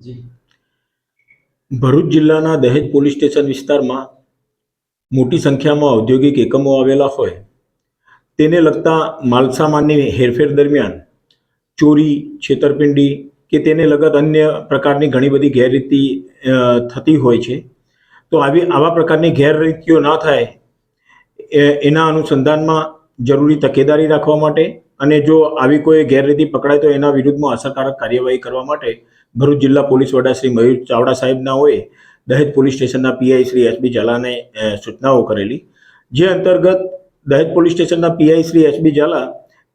જી ભરૂચ જિલ્લાના દહેજ police station વિસ્તારમાં મોટી સંખ્યામાં ઔદ્યોગિક એકમો આવેલા હોય તેને લગતા માલસામાનની હેરફેર દરમિયાન ચોરી, છેતરપિંડી કે તેને લગત અન્ય પ્રકારની ઘણી બધી ગેરરીતિ થતી હોય છે. તો આવા પ્રકારની ગેરરીતિઓ ના થાય એના અનુસંધાનમાં જરૂરી તકેદારી રાખવા માટે અને જો આવી કોઈ ગેરરીતિ પકડાય તો એના વિરુદ્ધમાં અસરકારક કાર્યવાહી કરવા માટે ભરૂચ જિલ્લા પોલીસ વડા શ્રી મયુર ચાવડા સાહેબનાઓએ દહેજ પોલીસ સ્ટેશનના પીઆઈ શ્રી એસબી ઝાલાને સૂચનાઓ કરેલી. જે અંતર્ગત દહેજ પોલીસ સ્ટેશનના પીઆઈ શ્રી એસબી ઝાલા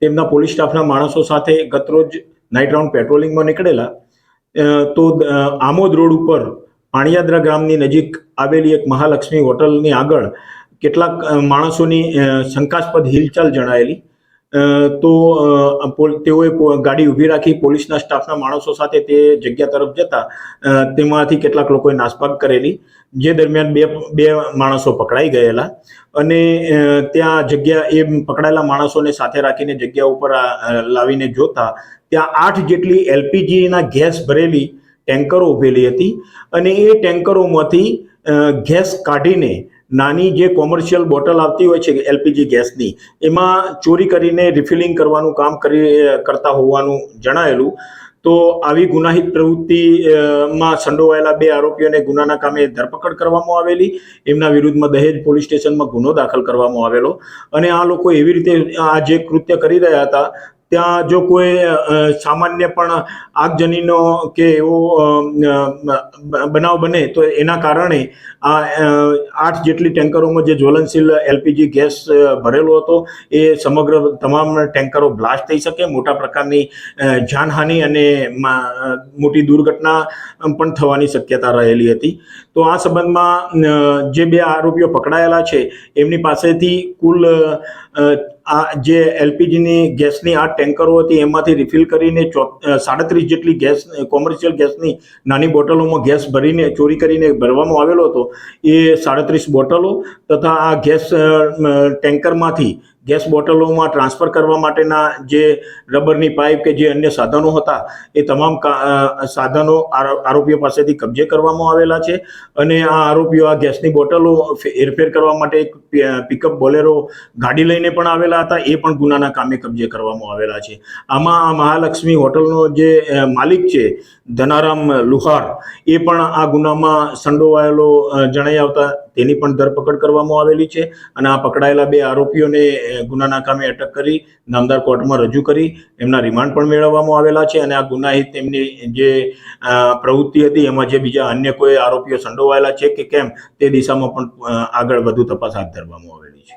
તેમના પોલીસ સ્ટાફના માણસો સાથે ગતરોજ નાઇટ રાઉન્ડ પેટ્રોલિંગમાં નીકળેલા. તો આમોદ રોડ ઉપર પાણીયાદરા ગામની નજીક આવેલી એક મહાલક્ષ્મી હોટલની આગળ કેટલાક માણસોની શંકાસ્પદ હિલચાલ જણાયેલી. તો તેઓએ ગાડી ઊભી રાખી પોલીસના સ્ટાફના માણસો સાથે તે જગ્યા તરફ જતા તેમાંથી કેટલાક લોકોએ નાસભાગ કરેલી. જે દરમિયાન બે માણસો પકડાઈ ગયેલા અને ત્યાં જગ્યા એ પકડાયેલા માણસોને સાથે રાખીને જગ્યા ઉપર લાવીને જોતા ત્યાં 8 જેટલી એલપીજીના ગેસ ભરેલી ટેન્કરો ઉભેલી હતી અને એ ટેન્કરોમાંથી ગેસ કાઢીને નાની જે કોમર્શિયલ બોટલ આવતી હોય છે એલપીજી ગેસની એમાં ચોરી કરીને રિફિલિંગ કરવાનું કામ કરતા હોવાનું જણાયેલું. તો આવી ગુનાહિત પ્રવૃત્તિમાં સંડોવાયેલા 2 આરોપીઓને ગુનાના કામે ધરપકડ કરવામાં આવેલી. એમના વિરુદ્ધમાં દહેજ પોલીસ સ્ટેશનમાં ગુનો દાખલ કરવામાં આવેલો અને આ લોકો એવી રીતે આ જે કૃત્ય કરી રહ્યા હતા ત્યાં જો કોઈ સામાન્ય પણ આગજનીનો કે એવો બનાવ બને તો એના કારણે આ 8 જેટલી ટેન્કરોમાં જે જ્વલનશીલ એલપીજી ગેસ ભરેલો હતો એ સમગ્ર તમામ ટેન્કરો બ્લાસ્ટ થઈ શકે, મોટા પ્રકારની જાનહાનિ અને મોટી દુર્ઘટના પણ થવાની શક્યતા રહેલી હતી. તો આ સંબંધમાં જે 2 આરોપીઓ પકડાયેલા છે એમની પાસેથી કુલ આ જે એલપીજીની ગેસની 8 ટેન્કરો હતી એમાંથી રિફિલ કરીને 37 જેટલી ગેસ કોમર્શિયલ ગેસની નાની બોટલોમાં ગેસ ભરીને ચોરી કરીને ભરવામાં આવેલો હતો. એ 37 બોટલો તથા આ ગેસ ટેન્કરમાંથી ગેસ બોટલોમાં ટ્રાન્સફર કરવા માટેના જે રબરની પાઇપ કે જે અન્ય સાધનો હતા એ તમામ સાધનો આરોપીઓ પાસેથી કબજે કરવામાં આવેલા છે અને આ આરોપીઓ આ ગેસની બોટલો હેરફેર કરવા માટે એક પિકઅપ બોલેરો ગાડી લઈને પણ આવેલા હતા. એ પણ ગુનાના કામે કબજે કરવામાં આવેલા છે. આમાં આ મહાલક્ષ્મી હોટલનો જે માલિક છે ધનારામ લુહાર એ પણ આ ગુનામાં સંડોવાયેલો જણાઈ આવતા તેની પણ ધરપકડ કરવામાં આવેલી છે અને આ પકડાયેલા 2 આરોપીઓને ગુનાના કામે અટક કરી નામદાર કોર્ટમાં રજૂ કરી એમના રિમાન્ડ પણ મેળવવામાં આવેલા છે અને આ ગુનાહિત એમની જે પ્રવૃત્તિ હતી એમાં જે બીજા અન્ય કોઈ આરોપીઓ સંડોવાયેલા છે કે કેમ તે દિશામાં પણ આગળ વધુ તપાસ હાથ ધરવામાં આવેલી છે.